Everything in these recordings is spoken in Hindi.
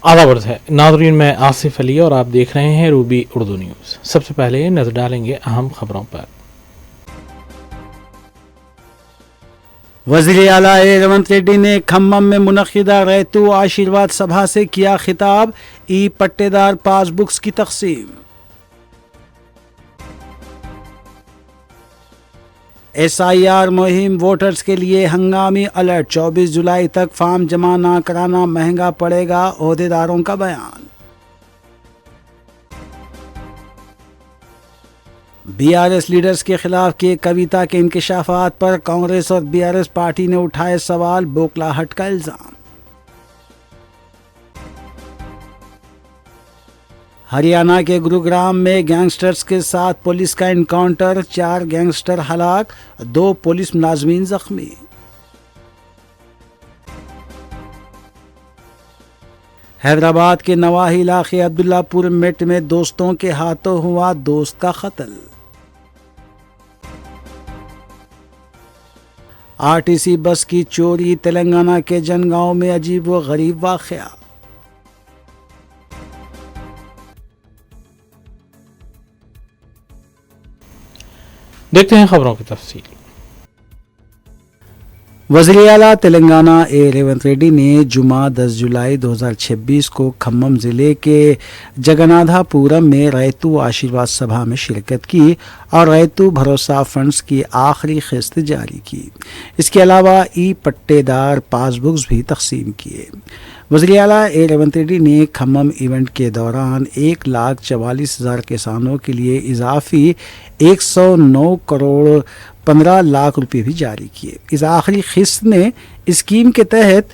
आदाब है नाज़रीन, मैं आसिफ अली और आप देख रहे हैं रूबी उर्दू न्यूज़। सबसे पहले नजर डालेंगे अहम खबरों पर। वज़ीर आला रेवंत रेड्डी ने खम्मम में मुनक़िदा रैतू आशीर्वाद सभा से किया खिताब, ई पट्टेदार पासबुक्स की तक़सीम। SIR मुहिम वोटर्स के लिए हंगामी अलर्ट, 24 जुलाई तक फार्म जमा ना कराना महंगा पड़ेगा, ओहदेदारों का बयान। BRS लीडर्स के खिलाफ किए कविता के इंकशाफात पर कांग्रेस और BRS पार्टी ने उठाए सवाल, बौखलाहट का इल्जाम। हरियाणा के गुरुग्राम में गैंगस्टर्स के साथ पुलिस का इनकाउंटर, 4 गैंगस्टर हलाक, 2 पुलिस मुलाजमीन जख्मी। हैदराबाद के नवाही इलाके अब्दुल्लापुर मेट में दोस्तों के हाथों हुआ दोस्त का कत्ल। RTC बस की चोरी, तेलंगाना के जनगांव में अजीब व गरीब वाक़या। देखते हैं खबरों की तफसील। वज़ीर आला तेलंगाना रेवंत रेड्डी ने जुमा 10 जुलाई 2026 को खम्मम ज़िले के जगन्नाथपुरम में रैतू आशीर्वाद सभा में शिरकत की और रैतू भरोसा फंड्स की आखिरी किस्त जारी की। इसके अलावा ई पट्टेदार पासबुक्स भी तकसीम किए। वज़ीर आला रेवंत रेड्डी ने खम्मम इवेंट के दौरान 1,44,000 किसानों के लिए इजाफी 109 करोड़ 15 लाख रुपए भी जारी किए। इस आखिरी किस्त में स्कीम के तहत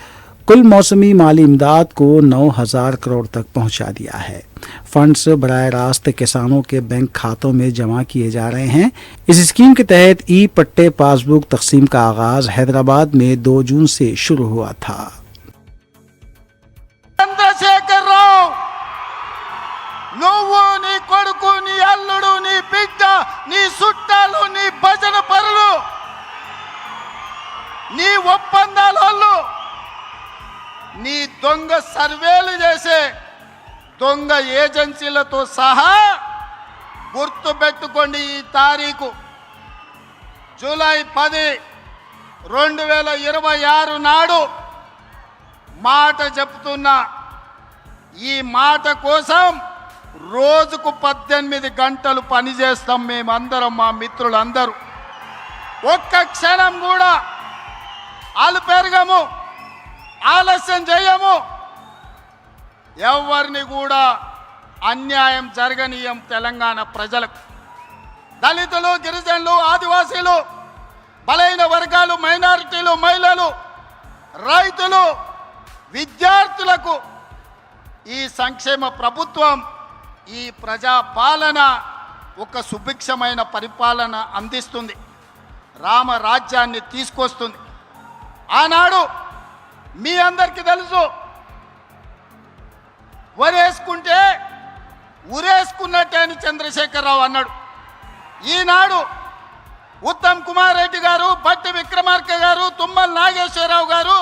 कुल मौसमी माली इमदाद को 9,000 करोड़ तक पहुंचा दिया है। फंड्स बराह रास्त किसानों के बैंक खातों में जमा किए जा रहे हैं। इस स्कीम के तहत ई पट्टे पासबुक तकसीम का आगाज हैदराबाद में 2 जून से शुरू हुआ था। నువ్వు నీ కొడుకు నీ అల్లుడు నీ బిడ్డ నీ చుట్టాలు నీ భజన పరులు నీ ఒప్పందాలు నీ దొంగ సర్వేలు చేసే దొంగ ఏజెన్సీలతో సహా గుర్తు పెట్టుకోండి। ఈ తారీఖు జూలై 10, 2026 నాడు మాట చెప్తున్నా। ఈ మాట కోసం రోజుకు 18 గంటలు పని చేస్తాం మేమందరం, మా మిత్రులందరూ। ఒక్క క్షణం కూడా ఆలపెరగము, ఆలస్యం చేయము, ఎవరిని కూడా అన్యాయం జరగనీయం। తెలంగాణ ప్రజలకు, దళితులు, గిరిజనులు, ఆదివాసీలు, బలైన వర్గాలు, మైనారిటీలు, మహిళలు, రైతులు, విద్యార్థులకు ఈ సంక్షేమ ప్రభుత్వం, ఈ ప్రజా పాలన ఒక సుభిక్షమైన పరిపాలన అందిస్తుంది, రామ రాజ్యాన్ని తీసుకొస్తుంది। ఆనాడు మీ అందరికీ తెలుసు, వరేసుకుంటే ఉరేసుకున్నట్టే అని చంద్రశేఖరరావు అన్నాడు। ఈనాడు ఉత్తమ్ కుమార్ రెడ్డి గారు, భట్టి విక్రమార్క గారు, తుమ్మల నాగేశ్వరరావు గారు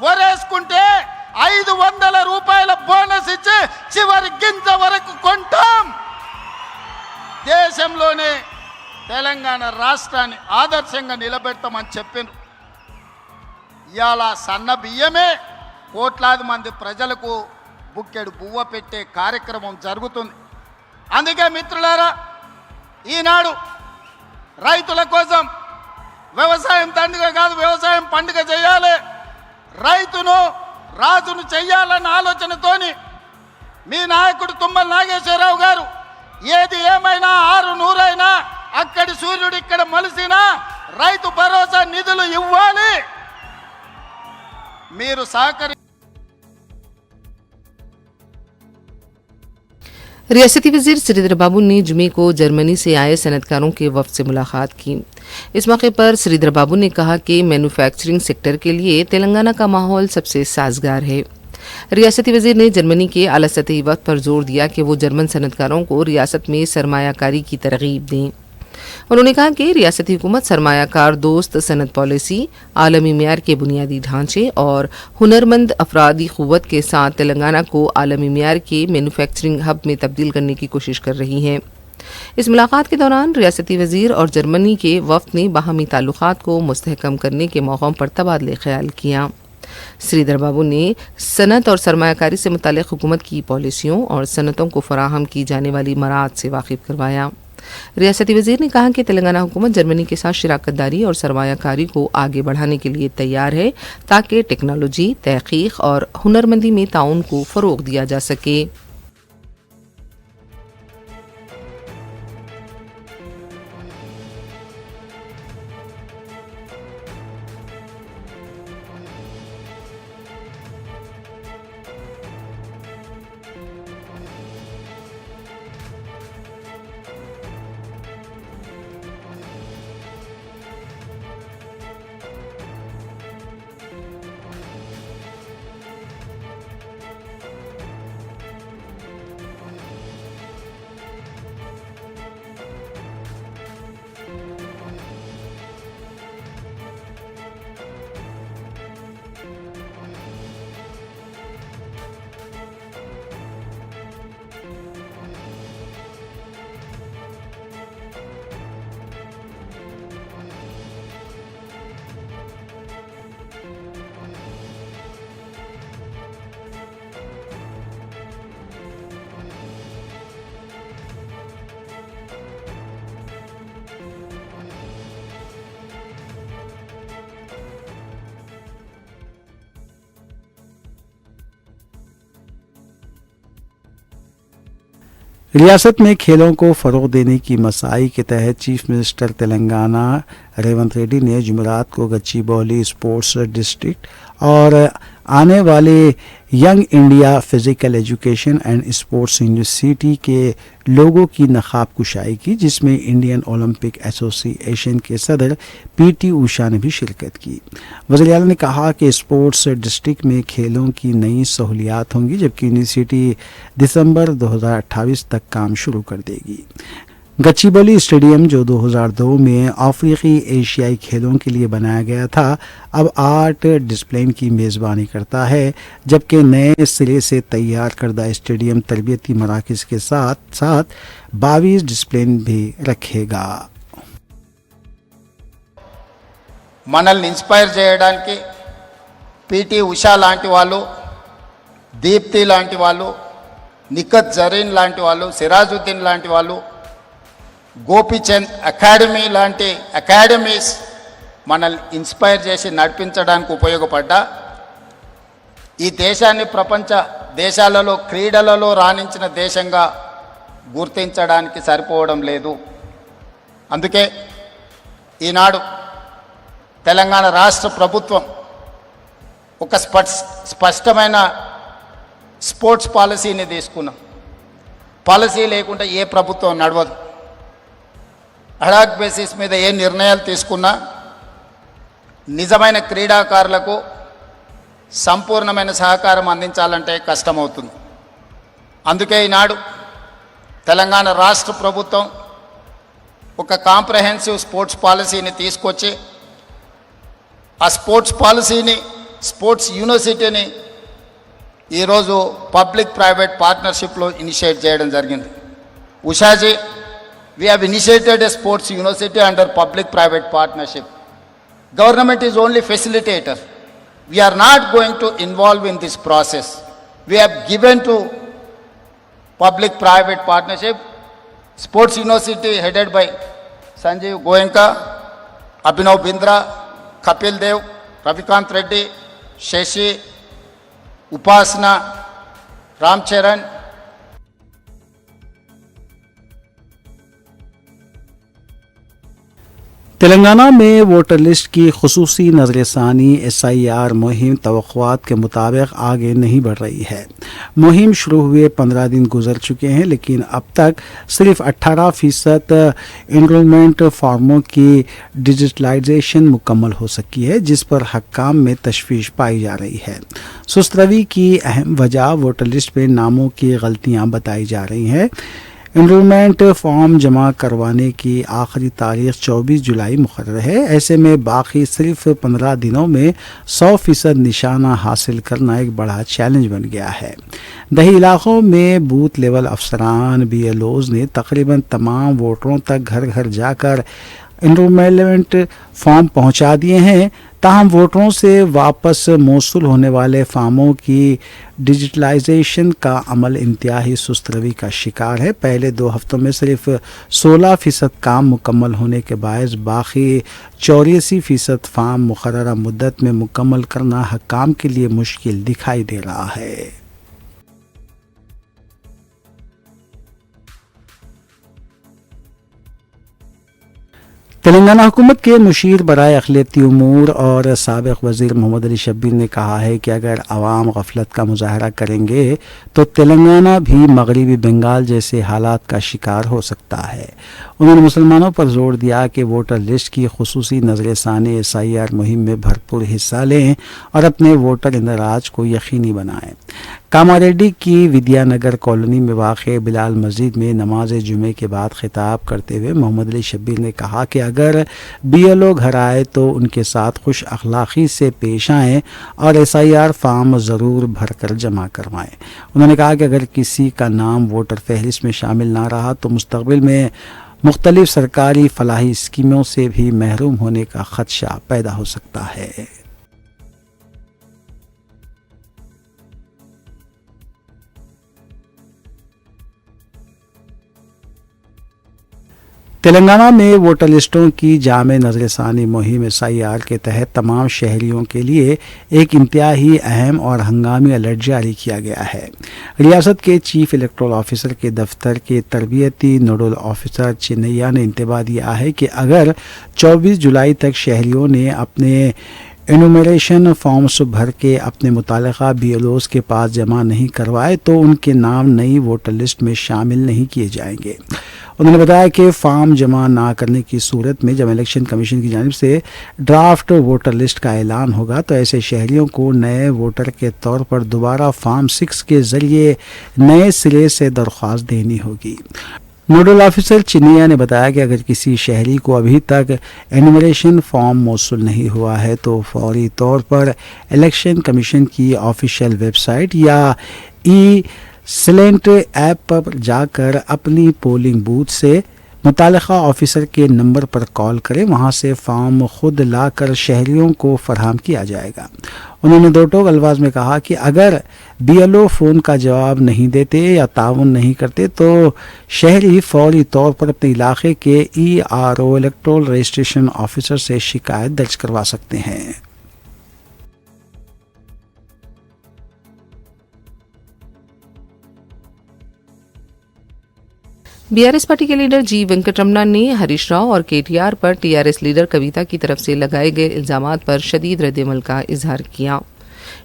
వరేసుకుంటే 500 రూపాయల బోనస్ ఇచ్చి చివరి గింజ వరకు కొంటాం। దేశంలోనే తెలంగాణ రాష్ట్రాన్ని ఆదర్శంగా నిలబెడతామని చెప్పారు। ఇవాళ సన్న బియ్యమే కోట్లాది మంది ప్రజలకు బుక్కెడు బువ్వ పెట్టే కార్యక్రమం జరుగుతుంది। అందుకే మిత్రులారా, ఈనాడు రైతుల కోసం వ్యవసాయం దండుగ కాదు, వ్యవసాయం పండుగ చేయాలి, రైతును రాజును చెయ్యాలన్న ఆలోచనతోని మీ నాయకుడు తుమ్మల నాగేశ్వరరావు గారు ఏది ఏమైనా 600 అయినా అక్కడి సూర్యుడు ఇక్కడ మలిసినా రైతు భరోసా నిధులు ఇవ్వాలి, మీరు సహకరి। रियासती वजीर श्रीधर बाबू ने जुमे को जर्मनी से आए सनतकारों के वफ्द से मुलाकात की। इस मौके पर श्रीधर बाबू ने कहा कि मैन्युफैक्चरिंग सेक्टर के लिए तेलंगाना का माहौल सबसे साजगार है। रियासती वजीर ने जर्मनी के आला सतही वक्त पर जोर दिया कि वो जर्मन सनतकारों को रियासत में सरमायाकारी की तरगीब दें। उन्होंने कहा कि रियासती हुकूमत सरमायाकार दोस्त सनत पॉलिसी, आलमी मेयार के बुनियादी ढांचे और हुनरमंद अफरादी क़ुव्वत के साथ तेलंगाना को आलमी मेयार के मैन्युफैक्चरिंग हब में तब्दील करने की कोशिश कर रही है। इस मुलाकात के दौरान रियासती वजीर और जर्मनी के वफ्द ने बाहमी ताल्लुकात को मुस्तहकम करने के मौक़ों पर तबादले ख्याल किया। श्रीधर बाबू ने सनत और सरमायाकारी से मुताल्लिक़ हुकूमत की पॉलिसियों और सनतों को फराहम की जाने वाली मराहत से वाकिफ़ करवाया। रियासती वजीर ने कहा कि तेलंगाना हुकूमत जर्मनी के साथ शराकतदारी और सरमायाकारी को आगे बढ़ाने के लिए तैयार है ताकि टेक्नोलॉजी, तहकीक और हुनरमंदी में ताउन को फ़रोग़ दिया जा सके। रियासत में खेलों को फ़रोग़ देने की मसाई के तहत चीफ मिनिस्टर तेलंगाना रेवंत रेड्डी ने जुमेरात को गच्चीबौली स्पोर्ट्स डिस्ट्रिक्ट और आने वाले young India physical education and sports university के लोगों की नकाब कुशाई की, जिसमें इंडियन ओलंपिक एसोसिएशन के सदर पीटी ऊषा ने भी शिरकत की। वज़ीर आला ने कहा कि स्पोर्ट्स डिस्ट्रिक्ट में खेलों की नई सहूलियात होंगी, जबकि यूनिवर्सिटी दिसंबर 2028 तक काम शुरू कर देगी। गच्चीबौली स्टेडियम, जो 2002 में अफ्रीकी एशियाई खेलों के लिए बनाया गया था, अब 8 डिसिप्लिन की मेज़बानी करता है, जबकि नए सिरे से तैयार करदा स्टेडियम तरबियती मराकज़ के साथ साथ 22 डिसिप्लिन भी रखेगा। మనల్ని ఇన్స్పైర్ చేయడానికి పీటీ ఉషా లాంటి వాళ్ళు, దీప్తి లాంటి వాళ్ళు, నిఖత్ జరీన్ లాంటి వాళ్ళు, సిరాజుద్దీన్ లాంటి వాళ్ళు, గోపీచంద్ అకాడమీ లాంటి అకాడమీస్ మనల్ని ఇన్స్పైర్ చేసి నడిపించడానికి ఉపయోగపడ్డా ఈ దేశాన్ని ప్రపంచ దేశాలలో క్రీడలలో రాణించిన దేశంగా గుర్తించడానికి సరిపోవడం లేదు. అందుకే ఈనాడు తెలంగాణ రాష్ట్ర ప్రభుత్వం ఒక స్పష్టమైన స్పోర్ట్స్ పాలసీని తీసుకున్నాం. పాలసీ లేకుండా ఏ ప్రభుత్వం నడవదు. అడాక్ బేసిస్ మీద ఏ నిర్ణయాలు తీసుకున్నా నిజమైన క్రీడాకారులకు సంపూర్ణమైన సహకారం అందించాలంటే కష్టమవుతుంది. అందుకే ఈనాడు తెలంగాణ రాష్ట్ర ప్రభుత్వం ఒక కాంప్రహెన్సివ్ స్పోర్ట్స్ పాలసీని తీసుకొచ్చి ఆ స్పోర్ట్స్ పాలసీని, స్పోర్ట్స్ యూనివర్సిటీని ఈరోజు పబ్లిక్ ప్రైవేట్ పార్ట్నర్షిప్లో ఇనిషియేట్ చేయడం జరిగింది. ఉషాజీ, we have initiated a sports university under public private partnership. Government is only facilitator. We are not going to involve in this process. We have given to public private partnership sports university headed by Sanjeev Goenka, Abhinav Bindra, Kapil Dev, Ravikant Reddy, Shashi, Upasana, Ram Charan. Telangana में वोटर लिस्ट की खुसूसी नज़रसानी SIR मुहिम तवक्कुआत के मुताबिक आगे नहीं बढ़ रही है। मुहिम शुरू हुए 15 दिन गुजर चुके हैं, लेकिन अब तक सिर्फ 18% इनरोलमेंट फॉर्मों की डिजिटलाइजेशन मुकम्मल हो सकी है, जिस पर हक्काम में तशवीश पाई जा रही है। सुस्त रवि की अहम वजह वोटर लिस्ट में नामों की गलतियाँ बताई जा रही हैं। एनरोलमेंट फॉर्म जमा करवाने की आखिरी तारीख 24 जुलाई मुकर्रर है। ऐसे में बाकी सिर्फ 15 दिनों में 100% निशाना हासिल करना एक बड़ा चैलेंज बन गया है। दही इलाकों में बूथ लेवल अफसरान BLOs ने तकरीबन तमाम वोटरों तक घर घर जाकर एनरोलमेंट फॉर्म पहुंचा दिए हैं। ताहम वोटरों से वापस मौसूल होने वाले फार्मों की डिजिटलाइजेशन का अमल इंतहाई सुस्त रवि का शिकार है। पहले 2 हफ्तों में सिर्फ 16% काम मुकम्मल होने के बायस बाकी 84% फार्म मुकर्ररा मुद्दत में मुकम्मल करना हक्काम के लिए मुश्किल दिखाई दे रहा है। तेलंगाना हुकूमत के मुशीर बराए अक़लियती उमूर और साबिक़ वज़ीर मोहम्मद अली शब्बीर ने कहा है कि अगर अवाम गफलत का मुजाहरा करेंगे तो तेलंगाना भी मगरबी बंगाल जैसे हालात का शिकार हो सकता है। उन्होंने मुसलमानों पर जोर दिया कि वोटर लिस्ट की खुसूसी नज़रसानी SIR मुहिम में भरपूर हिस्सा लें और अपने वोटर इंदराज को यकीनी बनाएं। कामारेड्डी की विद्यानगर कॉलोनी में वाक़ बिलाल मस्जिद में नमाज जुमे के बाद खिताब करते हुए मोहम्मद अली शब्बीर ने कहा कि अगर BLO घर आए तो उनके साथ खुश अखलाक़ी से पेश आएँ और SIR फार्म ज़रूर भर कर जमा करवाएँ। उन्होंने कहा कि अगर किसी का नाम वोटर फहरिस्त में शामिल ना रहा तो मुस्तक़बिल में मुख्तलिफ सरकारी फलाही स्कीमों से भी महरूम होने का ख़दशा पैदा हो सकता है। तेलंगाना में वोटर लिस्टों की जामे नज़रसानी मुहिम SIR के तहत तमाम शहरियों के लिए एक इंतहाई अहम और हंगामी अलर्ट जारी किया गया है। रियासत के चीफ इलेक्टोरल ऑफिसर के दफ्तर के तरबियती नोडल ऑफिसर चिन्नैया ने इंतबाह दिया है कि अगर 24 जुलाई तक शहरियों ने अपने एनुमरेशन फॉर्म्स भर के अपने मुतालिका BLOs के पास जमा नहीं करवाए तो उनके नाम नई वोटर लिस्ट में शामिल नहीं किए जाएंगे। उन्होंने बताया कि फॉर्म जमा ना करने की सूरत में जब इलेक्शन कमीशन की जानिब से ड्राफ्ट वोटर लिस्ट का ऐलान होगा तो ऐसे शहरियों को नए वोटर के तौर पर दोबारा फॉर्म 6 के ज़रिए नए सिरे से दरख्वास्त देनी होगी। नोडल ऑफिसर चिनिया ने बताया कि अगर किसी शहरी को अभी तक एनुमरेशन फॉर्म मौसूल नहीं हुआ है तो फौरी तौर पर इलेक्शन कमीशन की ऑफिशियल वेबसाइट या ई-सिलेंट ऐप पर जाकर अपनी पोलिंग बूथ से मुतालिका ऑफिसर के नंबर पर कॉल करें। वहां से फॉर्म खुद लाकर शहरियों को फराहम किया जाएगा। उन्होंने दो टोक अल्फाज में कहा कि अगर BLO फ़ोन का जवाब नहीं देते या ताउन नहीं करते तो शहरी फौरी तौर पर अपने इलाके के ERO इलेक्टोरल रजिस्ट्रेशन ऑफिसर से शिकायत दर्ज करवा सकते हैं। BRS पार्टी के लीडर G वेंकटरमणा ने हरीश राव और KTR पर TRS लीडर कविता की तरफ से लगाए गए इल्जामात पर शदीद रद्द-ए-अमल का इजहार किया।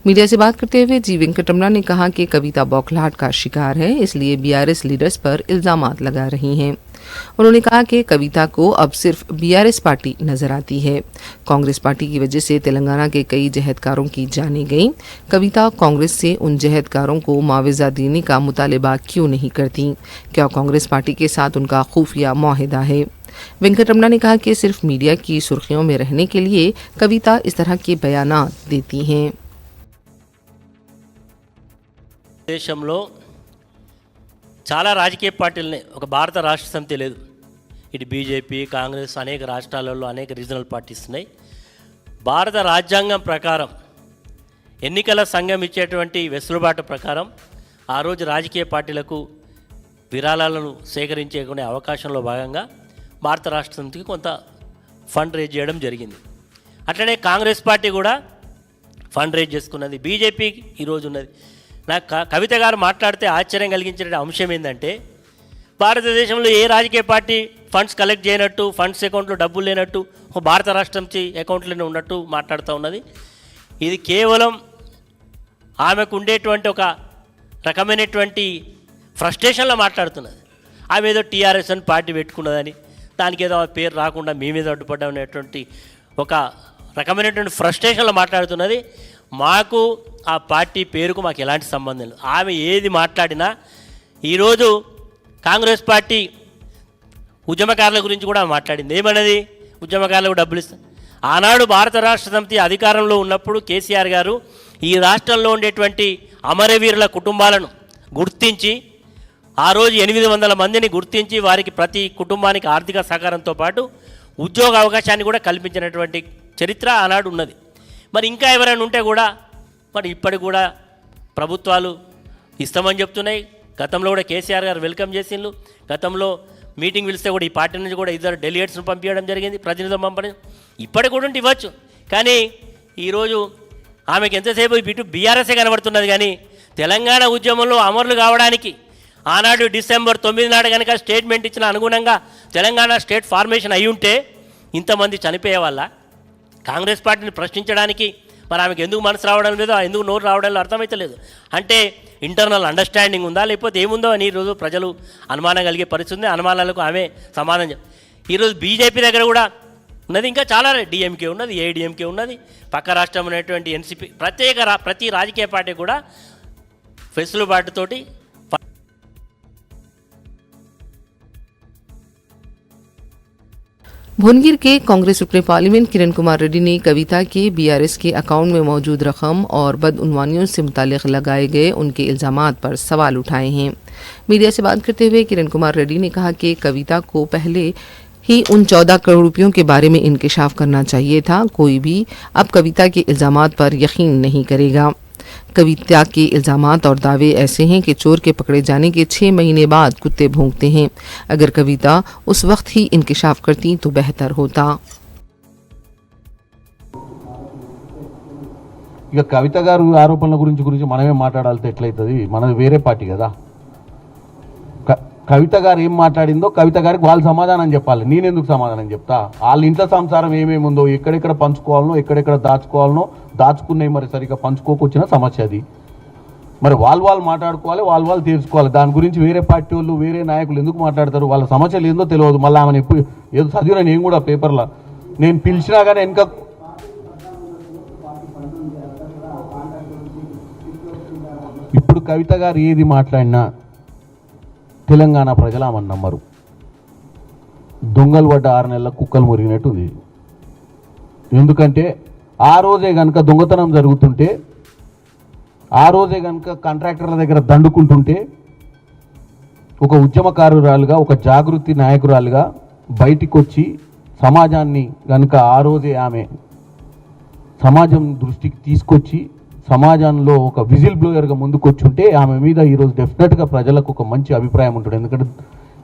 मीडिया से बात करते हुए G वेंकटरमणा ने कहा कि कविता बौखलाहट का शिकार है, इसलिए BRS लीडर्स पर इल्जामात लगा रही हैं। उन्होंने कहा कि कविता को अब सिर्फ BRS पार्टी नजर आती है। कांग्रेस पार्टी की वजह से तेलंगाना के कई जहदकारों की जानें गईं। कविता कांग्रेस से उन जहदकारों को मुआवजा देने का मुतालबा क्यों नहीं करती? क्या कांग्रेस पार्टी के साथ उनका खुफिया मुआहिदा है? वेंकटरमणा ने कहा कि सिर्फ मीडिया की सुर्खियों में रहने के लिए कविता इस तरह के बयानात देती हैं। దేశంలో చాలా రాజకీయ పార్టీలనే ఒక భారత రాష్ట్ర సమితి లేదు. ఇటు బీజేపీ, కాంగ్రెస్ అనేక రాష్ట్రాలలో అనేక రీజనల్ పార్టీస్ ఉన్నాయి. భారత రాజ్యాంగం ప్రకారం ఎన్నికల సంఘం ఇచ్చేటువంటి వెసులుబాటు ప్రకారం ఆ రోజు రాజకీయ పార్టీలకు విరాళాలను సేకరించుకునే అవకాశంలో భాగంగా భారత రాష్ట్ర సమితికి కొంత ఫండ్ రేజ్ చేయడం జరిగింది. అట్లనే కాంగ్రెస్ పార్టీ కూడా ఫండ్ రేజ్ చేసుకున్నది. బీజేపీ ఈరోజు ఉన్నది. నాకు కవిత గారు మాట్లాడితే ఆశ్చర్యం కలిగించిన అంశం ఏంటంటే భారతదేశంలో ఏ రాజకీయ పార్టీ ఫండ్స్ కలెక్ట్ చేయనట్టు, ఫండ్స్ అకౌంట్లో డబ్బులు లేనట్టు, భారత రాష్ట్రం అకౌంట్లోనే ఉన్నట్టు మాట్లాడుతూ ఉన్నది. ఇది కేవలం ఆమెకు ఉండేటువంటి ఒక రకమైనటువంటి ఫ్రస్ట్రేషన్లో మాట్లాడుతున్నది. ఆమె ఏదో TRS అని పార్టీ పెట్టుకున్నదని, దానికి ఏదో పేరు రాకుండా మీ మీద అడ్డుపడ్డమైనటువంటి ఒక రకమైనటువంటి ఫ్రస్ట్రేషన్లో మాట్లాడుతున్నది. మాకు ఆ పార్టీ పేరుకు మాకు ఎలాంటి సంబంధం లేదు. ఆమె ఏది మాట్లాడినా ఈరోజు కాంగ్రెస్ పార్టీ ఉద్యమకారుల గురించి కూడా మాట్లాడింది. ఏమన్నది? ఉద్యమకారులకు డబ్బులు ఇస్తాం. ఆనాడు భారత రాష్ట్ర సమితి అధికారంలో ఉన్నప్పుడు కేసీఆర్ గారు ఈ రాష్ట్రంలో ఉండేటువంటి అమరవీరుల కుటుంబాలను గుర్తించి ఆ రోజు 800 మందిని గుర్తించి వారికి ప్రతి కుటుంబానికి ఆర్థిక సహకారంతో పాటు ఉద్యోగ అవకాశాన్ని కూడా కల్పించినటువంటి చరిత్ర ఆనాడు ఉన్నది. మరి ఇంకా ఎవరైనా ఉంటే కూడా మరి ఇప్పటికి కూడా ప్రభుత్వాలు ఇస్తామని చెప్తున్నాయి. గతంలో కూడా కేసీఆర్ గారు వెల్కమ్ చేసిండ్రు. గతంలో మీటింగ్ పిలిస్తే కూడా ఈ పార్టీ నుంచి కూడా 2 డెలిగేట్స్ను పంపించడం జరిగింది, ప్రతినిధులు పంపడం. ఇప్పటికి కూడా ఉంటే ఇవ్వచ్చు. కానీ ఈరోజు ఆమెకు ఎంతసేపు ఇటు బీఆర్ఎస్ఏ కనబడుతున్నది. కానీ తెలంగాణ ఉద్యమంలో అమరులు కావడానికి ఆనాడు డిసెంబర్ 9 నాడు కనుక స్టేట్మెంట్ ఇచ్చిన అనుగుణంగా తెలంగాణ స్టేట్ ఫార్మేషన్ అయి ఉంటే ఇంతమంది చనిపోయే వాళ్ళ. కాంగ్రెస్ పార్టీని ప్రశ్నించడానికి మరి ఆమెకు ఎందుకు మనసు రావడం లేదో, ఎందుకు నోరు రావడం లేదో అర్థమైతే లేదు. అంటే ఇంటర్నల్ అండర్స్టాండింగ్ ఉందా లేకపోతే ఏముందో అని ఈరోజు ప్రజలు అనుమానం కలిగే పరిస్థితి ఉంది. అనుమానాలకు ఆమె సమాధానం ఈరోజు బీజేపీ దగ్గర కూడా ఉన్నది. ఇంకా చాలా డిఎంకే ఉన్నది, ఏఐడిఎంకే ఉన్నది, పక్క రాష్ట్రం ఉన్నటువంటి ఎన్సీపీ, ప్రతి రాజకీయ పార్టీ కూడా వెసులుబాటుతోటి. भुवनगिर के कांग्रेस रुकने पार्लियामेंट किरण कुमार रेड्डी ने कविता के बीआरएस के अकाउंट में मौजूद रकम और बदउनवानियों से मुताल्लिक लगाए गए उनके इल्जामात पर सवाल उठाए हैं। मीडिया से बात करते हुए किरण कुमार रेड्डी ने कहा कि कविता को पहले ही उन 14 करोड़ रुपयों के बारे में इंकशाफ करना चाहिए था। कोई भी अब कविता के इल्जामात पर यकीन नहीं करेगा। कविता के इल्जामात और दावे ऐसे हैं कि चोर के पकड़े जाने के 6 महीने बाद कुत्ते भौंकते हैं। अगर कविता उस वक्त ही इंकशाफ करती तो बेहतर होता। ఇక కవిత గారు ఆరోపణల గురించి మనమే మాట్లాడాలితే ఎట్లయితది? మనది వేరే పార్టీ కదా. కవిత గారు ఏం మాట్లాడిందో కవిత గారికి వాళ్ళు సమాధానం చెప్పాలి. నేనెందుకు సమాధానం చెప్తా? వాళ్ళ ఇంట్లో సంసారం ఏమేమి ఉందో, ఎక్కడెక్కడ పంచుకోవాలనో, ఎక్కడెక్కడ దాచుకోవాలనో, దాచుకున్నాయి మరి సరిగ్గా పంచుకోకొచ్చిన సమస్య అది. మరి వాళ్ళు మాట్లాడుకోవాలి, వాళ్ళు తీర్చుకోవాలి. దాని గురించి వేరే పార్టీ వాళ్ళు, వేరే నాయకులు ఎందుకు మాట్లాడతారు? వాళ్ళ సమస్యలు ఏందో తెలియదు. మళ్ళీ ఆమెను ఎప్పుడు ఏదో చదివినా నేను కూడా పేపర్లో, నేను పిలిచినా కానీ వెనక ఇప్పుడు కవిత గారు ఏది మాట్లాడినా తెలంగాణ ప్రజలు ఆమెను నమ్మరు. దొంగలు పడ్డ 6 నెలల కుక్కలు మురిగినట్టు ఉంది. ఎందుకంటే ఆ రోజే కనుక దొంగతనం జరుగుతుంటే, ఆ రోజే కనుక కాంట్రాక్టర్ల దగ్గర దండుకుంటుంటే, ఒక ఉద్యమకారురాలుగా, ఒక జాగృతి నాయకురాలుగా బయటికి వచ్చి సమాజాన్ని కనుక ఆ రోజే ఆమె సమాజం దృష్టికి తీసుకొచ్చి సమాజంలో ఒక విజిల్ బ్లోయర్గా ముందుకు వచ్చుంటే ఆమె మీద ఈరోజు డెఫినెట్గా ప్రజలకు ఒక మంచి అభిప్రాయం ఉంటుంది. ఎందుకంటే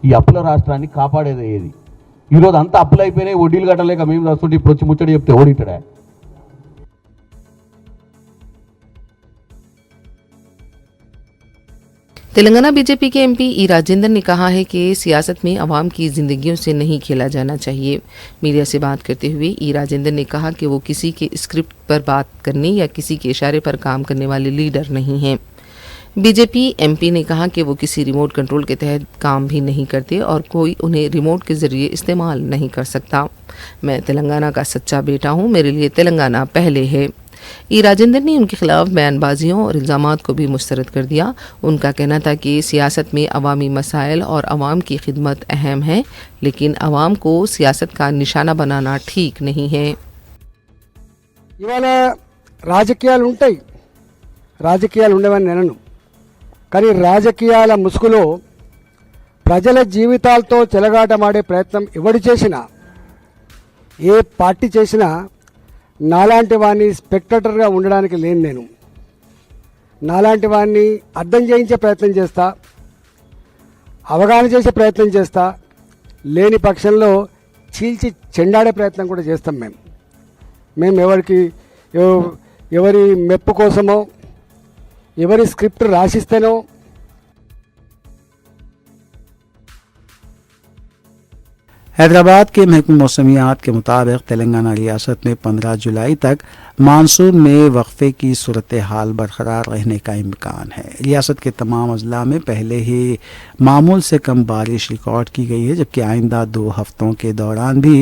ఈ అప్పుల రాష్ట్రాన్ని కాపాడేది ఏది? ఈరోజు అంతా అప్పులు అయిపోయినాయి, వడ్డీలు కట్టలేక మేము వస్తుంటే ఇప్పుడు వచ్చి ముచ్చడి చెప్తే ఓడిటాడా? तेलंगाना बीजेपी के एमपी ई राजेंद्र ने कहा है कि सियासत में आवाम की जिंदगियों से नहीं खेला जाना चाहिए। मीडिया से बात करते हुए ई राजेंद्र ने कहा कि वो किसी के स्क्रिप्ट पर बात करने या किसी के इशारे पर काम करने वाले लीडर नहीं हैं। बीजेपी एमपी ने कहा कि वो किसी रिमोट कंट्रोल के तहत काम भी नहीं करते और कोई उन्हें रिमोट के जरिए इस्तेमाल नहीं कर सकता। मैं तेलंगाना का सच्चा बेटा हूँ, मेरे लिए तेलंगाना पहले है। ई राजेंद्र ने उनके खिलाफ बयानबाजियों और इल्ज़ामात को भी मुस्तरद कर दिया। उनका कहना था कि सियासत में अवामी मसाइल और अवाम की खिदमत अहम है, लेकिन अवाम को सियासत का निशाना बनाना ठीक नहीं है। ఇవాళ రాజకీయాలు ఉంటాయి, రాజకీయాలు ఉండవని నేను, కానీ రాజకీయాల ముసుగులో ప్రజల జీవితాలతో చెలగాటమాడే ప్రయత్నం ఎవడు చేసినా, ఏ పార్టీ చేసినా నాలాంటి వాడిని స్పెక్టేటర్గా ఉండడానికి లేను. నేను నాలాంటి వాడిని అర్థం చేయించే ప్రయత్నం చేస్తా, అవగాహన చేసే ప్రయత్నం చేస్తా, లేని పక్షంలో చీల్చి చెండాడే ప్రయత్నం కూడా చేస్తాం. మేము ఎవరి మెప్పు కోసమో, ఎవరి స్క్రిప్ట్ రాసిస్తేనో हैदराबाद के महकमे मौसमियात के मुताबिक तेलंगाना रियासत में 15 जुलाई तक मानसून में वक्फे की सूरत हाल बरकरार रहने का इम्कान है। रियासत के तमाम अजला में पहले ही मामूल से कम बारिश रिकॉर्ड की गई है, जबकि आइंदा 2 हफ्तों के दौरान भी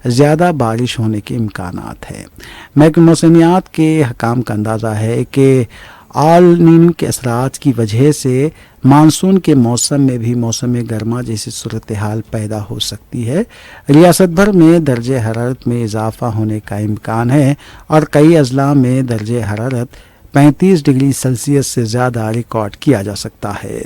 ज़्यादा बारिश होने के इम्कानात है। महकमे मौसमियात के हकाम का अंदाज़ा है कि आल नीनो के असरात की वजह से मानसून के मौसम में भी मौसम गर्मा जैसी सूरत हाल पैदा हो सकती है। रियासत भर में दर्जे हरारत में इजाफा होने का इम्कान है और कई अजला में दर्जे हरारत 35 डिग्री सेल्सियस से ज़्यादा रिकॉर्ड किया जा सकता है।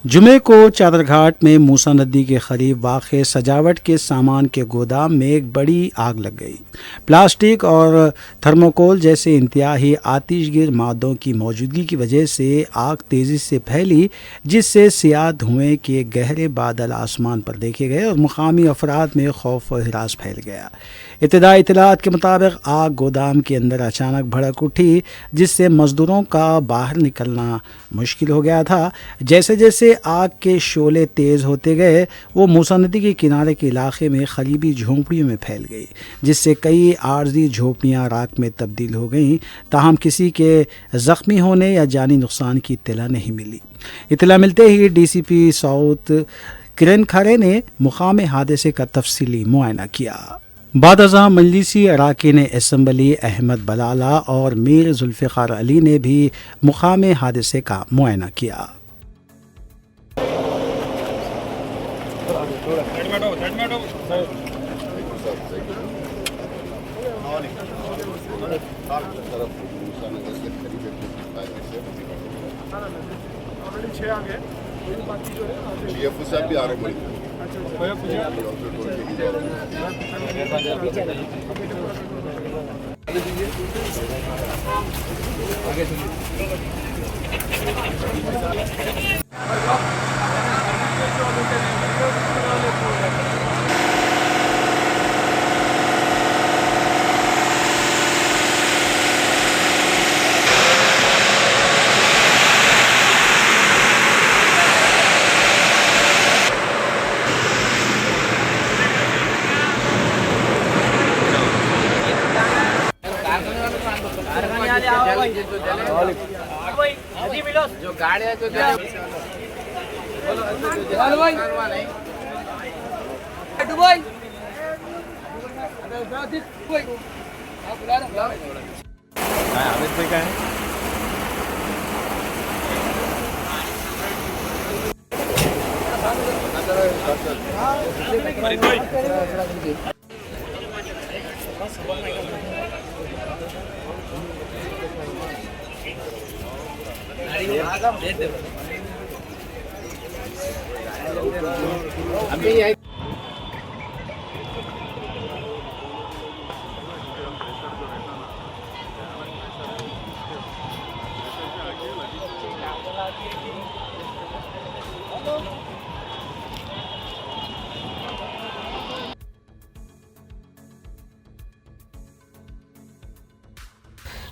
जुमे को चादरघाट में मूसा नदी के करीब वाक़े सजावट के सामान के गोदाम में एक बड़ी आग लग गई। प्लास्टिक और थर्मोकोल जैसे इंतहाई आतिशगीर मादों की मौजूदगी की वजह से आग तेज़ी से फैली, जिससे सियाह धुएं के गहरे बादल आसमान पर देखे गए और मुकामी अफराद में खौफ और हिरास फैल गया। इब्तदाई इत्तलात के मुताबिक आग गोदाम के अंदर अचानक भड़क उठी, जिससे मजदूरों का बाहर निकलना मुश्किल हो गया था। जैसे जैसे आग के शोले तेज़ होते गए वो मूसा नदी के किनारे के इलाके में करीबी झोंपड़ियों में फैल गई, जिससे कई आर्जी झोंपड़ियाँ राख में तब्दील हो गईं। ताहम किसी के ज़ख्मी होने या जानी नुकसान की इत्तला नहीं मिली। इत्तला मिलते ही DCP साउथ किरण खरे ने मुकाम हादसे का तफसीली मुआयना किया। बाद अज़ां मजलिसी अराकीन असम्बली अहमद बलाला और मीर जुल्फ़िकार अली ने भी मुकाम हादसे का मुआयना किया।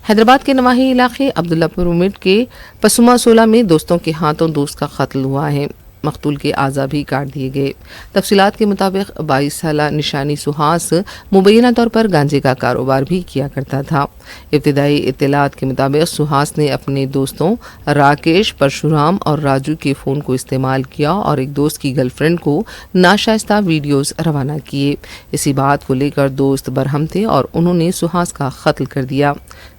हैदराबाद के नवाही इलाके अब्दुल्लापुर मिड के पसुमा 16 में दोस्तों के हाथों दोस्त का कत्ल हुआ है। मकतूल के आज़ा भी काट दिए गए। तफसीलात के मुताबिक 22 साला निशानी सुहास मुबैना तौर पर गांजे का कारोबार भी किया करता था। इब्तिदाई इत्तलात के मुताबिक सुहास ने अपने दोस्तों राकेश, परशुराम और राजू के फ़ोन को इस्तेमाल किया और एक दोस्त की गर्लफ्रेंड को नाशाइस्ता वीडियोस रवाना किए। इसी बात को लेकर दोस्त बरहम थे और उन्होंने सुहास का कत्ल कर दिया।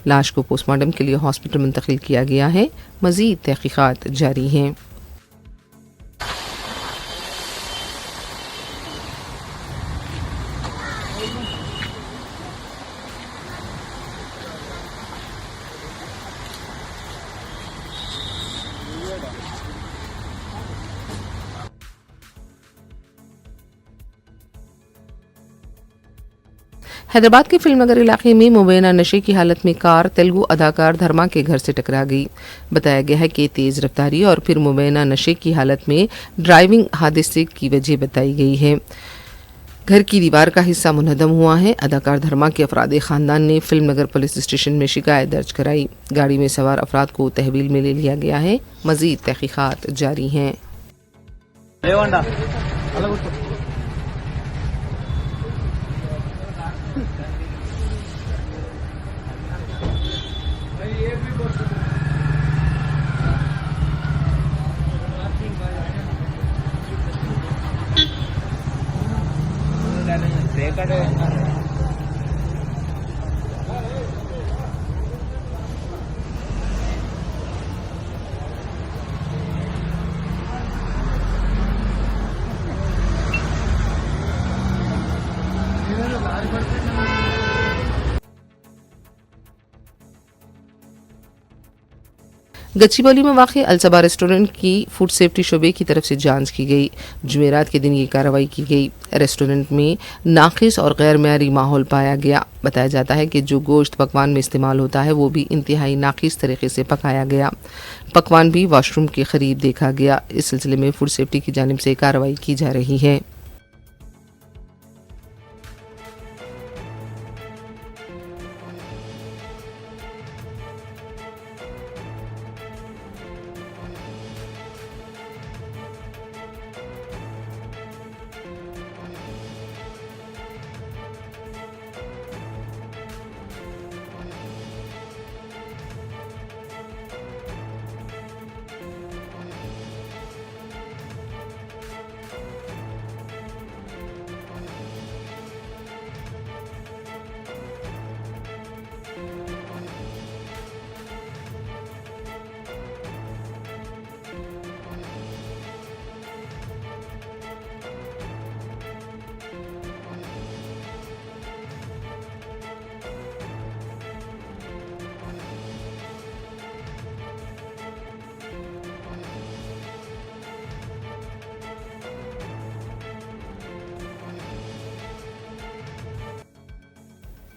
लाश को पोस्टमार्टम के लिए हॉस्पिटल मुंतकिल किया गया है। मज़ीद तहकीकात जारी हैं। हैदराबाद के फिल्मनगर इलाके में मुबैना नशे की हालत में कार तेलुगु अदाकार धर्मा के घर से टकरा गई। बताया गया है कि तेज़ रफ्तारी और फिर मुबैना नशे की हालत में ड्राइविंग हादसे की वजह बताई गई है। घर की दीवार का हिस्सा मुनहदम हुआ है। अदाकार धर्मा के अफराद ख़ानदान ने फिल्मनगर पुलिस स्टेशन में शिकायत दर्ज कराई। गाड़ी में सवार अफराद को तहवील में ले लिया गया है। मज़ीद तहकीकात जारी हैं। गच्चीबौली में वाक़ अलसबा रेस्टोरेंट की फूड सेफ्टी शोबे की तरफ से जांच की गई। जुमेरात के दिन ये कार्रवाई की गई। रेस्टोरेंट में नाक़िस और गैर मयारी माहौल पाया गया। बताया जाता है कि जो गोश्त पकवान में इस्तेमाल होता है वो भी इंतहाई नाक़िस तरीके से पकाया गया। पकवान भी वॉशरूम के करीब देखा गया। इस सिलसिले में फूड सेफ्टी की जानिब से कार्रवाई की जा रही है।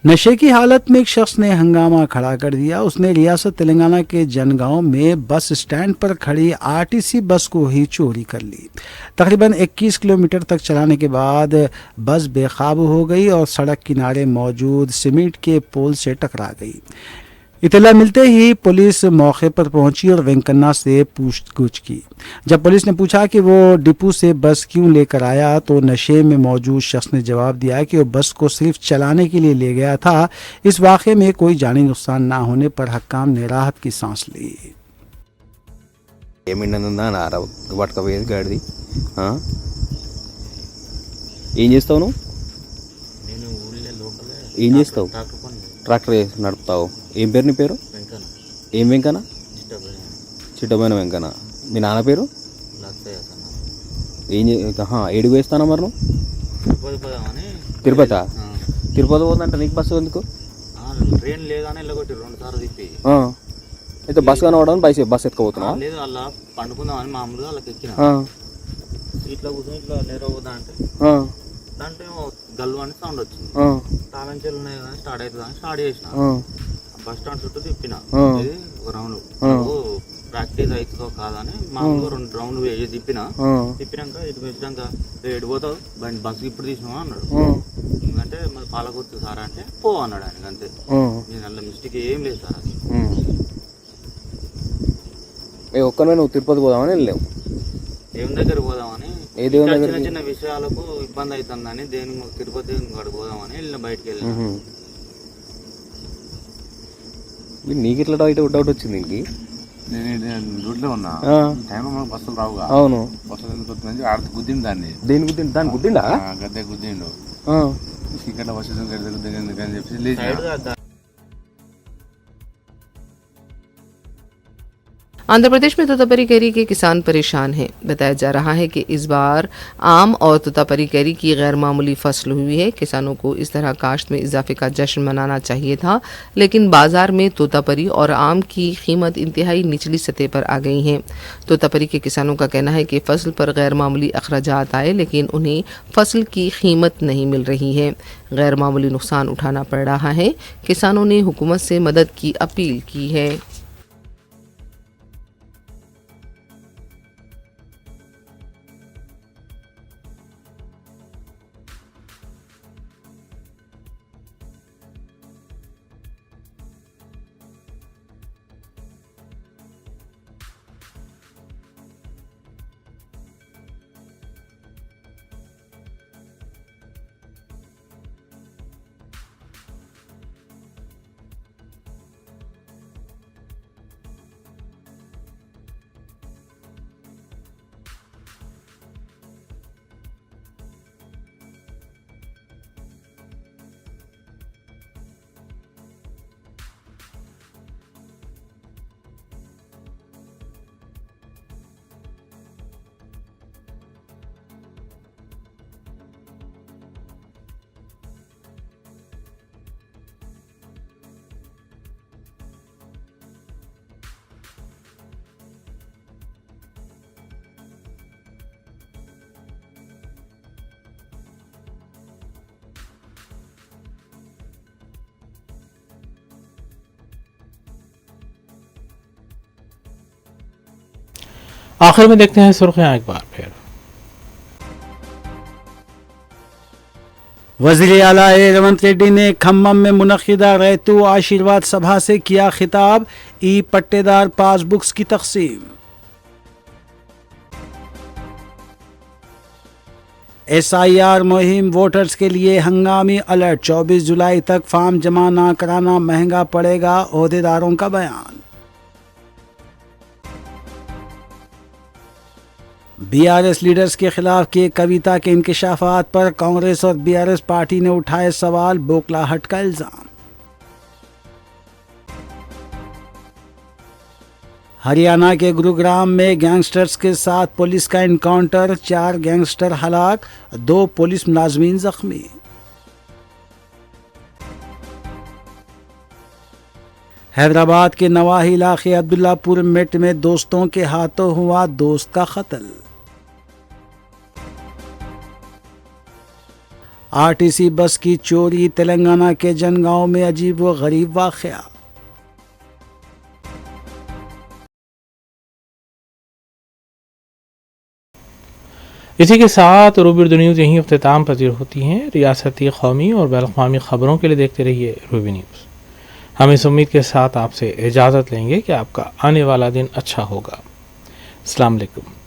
नशे की हालत में एक शख्स ने हंगामा खड़ा कर दिया। उसने रियासत तेलंगाना के जनगांव में बस स्टैंड पर खड़ी आरटीसी बस को ही चोरी कर ली। तकरीबन 21 किलोमीटर तक चलाने के बाद बस बेकाबू हो गई और सड़क किनारे मौजूद सीमेंट के पोल से टकरा गई। इत्तला मिलते ही पुलिस मौके पर पहुंची और वेंकन्ना से पूछताछ की। जब पुलिस ने पूछा कि वो डिपो से बस क्यों लेकर आया तो नशे में मौजूद शख्स ने जवाब दिया कि वो बस को सिर्फ चलाने के लिए ले गया था। इस वाक़े में कोई जानी नुकसान ना होने पर हक्काम ने राहत की सांस ली। పట్టుకపోయేది గాడిది ఏం చేస్తావు నువ్వు? ఏం చేస్తావు? ట్రాక్టర్ నడుపుతావు. ఏం పేరు నీ పేరు? ఏం వెంకన్న? చిట్టబోయిన వెంకన్న. మీ నాన్న పేరు? ఏం ఏడికి వేస్తానా మరి నువ్వు? తిరుపతి. తిరుపతి పోతుందంటే నీకు బస్సు ఎందుకు? ట్రైన్ లేదని వెళ్ళగొట్టి 2 సార్లు తిప్పి అయితే బస్సు కనవడానికి బస్సు ఎత్తుకోబోతున్నా? లేదు, అలా పండుకుందామని మామూలుగా వాళ్ళకి ఎక్కిన సీట్లో కూర్చొని ఇట్లా నేరవుతా అంటే దాంట్లో గల్లు అని సౌండ్ వచ్చింది. తాళం చెల్లు ఉన్నాయి కానీ స్టార్ట్ అవుతుంది అని స్టార్ట్ చేసిన. బస్ స్టాండ్ చుట్టూ తిప్పిన. ఇది ఒక రౌండ్ ప్రాక్టీస్ అవుతుందో కాదని మామూలుగా 2 రౌండ్లు వేసి తిప్పినాక ఇటు వచ్చినాక ఎడిపోతావు బండి బస్సు ఇప్పుడు తీసినావా అన్నాడు. ఎందుకంటే మరి పాలకొచ్చు సార్ అంటే పో అన్నాడు ఆయనకి. అంతే, నేను అలా మిస్టేక్ ఏం లేదు సార్. అది ఒక్కనే నువ్వు తిరుపతి పోదామని వెళ్ళావు? దేవుని దగ్గర పోదామని. ఏ దేవుని దగ్గర? చిన్న చిన్న విషయాలకు ఇబ్బంది అవుతుందని దేని తిరుపతి గడు పోదామని వెళ్ళిన. బయటకు వెళ్ళిన. నీకు ఇట్లా డౌట్ వచ్చింది? ఇంకి నేను రోడ్లో ఉన్నా టైంలో మనకు బస్సులు రావుగా. అవును, బస్సులు ఎందుకు వస్తుంది? ఆడ గుద్దింది దాన్ని. దేని గుద్దిండు? దాన్ని గుద్దిండా? గద్దె గుద్దిండు. చీకట్లో బస్సు గద్దె గుద్దింది అని చెప్పి లేచి. आंध्र प्रदेश में तोतापरी कैरी के किसान परेशान हैं। बताया जा रहा है कि इस बार आम और तोतापरी कैरी की गैर मामूली फसल हुई है। किसानों को इस तरह काश्त में इजाफे का जश्न मनाना चाहिए था, लेकिन बाजार में तोतापरी और आम की कीमत इंतहाई निचली सतह पर आ गई है। तोतापरी के किसानों का कहना है कि फसल पर गैर मामूली अखराजात आए, लेकिन उन्हें फसल की कीमत नहीं मिल रही है। गैर मामूली नुकसान उठाना पड़ रहा है। किसानों ने हुकूमत से मदद की अपील की है। आखिर में देखते हैं सुर्खियां एक बार फिर। वज़ीर आला रेवंत रेड्डी ने खम्मम में मुनक़िदा रैतू आशीर्वाद सभा से किया खिताब, ई पट्टेदार पासबुक्स की तक़सीम। SIR मुहिम वोटर्स के लिए हंगामी अलर्ट, 24 जुलाई तक फॉर्म जमा ना कराना महंगा पड़ेगा, ओहदेदारों का बयान। BRS लीडर्स के खिलाफ के कविता के इंकशाफात पर कांग्रेस और BRS पार्टी ने उठाए सवाल, बौखलाहट का इल्जाम। हरियाणा के गुरुग्राम में गैंगस्टर्स के साथ पुलिस का एनकाउंटर, 4 गैंगस्टर हलाक, 2 पुलिस मुलाजमीन जख्मी। हैदराबाद के नवाही इलाके अब्दुल्लापुर मेट में दोस्तों के हाथों हुआ दोस्त का कत्ल। RTC बस की चोरी, तेलंगाना के जनगांव में अजीब व गरीब वाक़या। इसी के साथ रूबी उर्दू न्यूज़ यहीं अख्तिताम पजीर होती हैं। रियासती, कौमी और बैनुल-अक़वामी खबरों के लिए देखते रहिए रूबी न्यूज़। हम इस उम्मीद के साथ आपसे इजाज़त लेंगे कि आपका आने वाला दिन अच्छा होगा। अस्सलाम वालेकुम।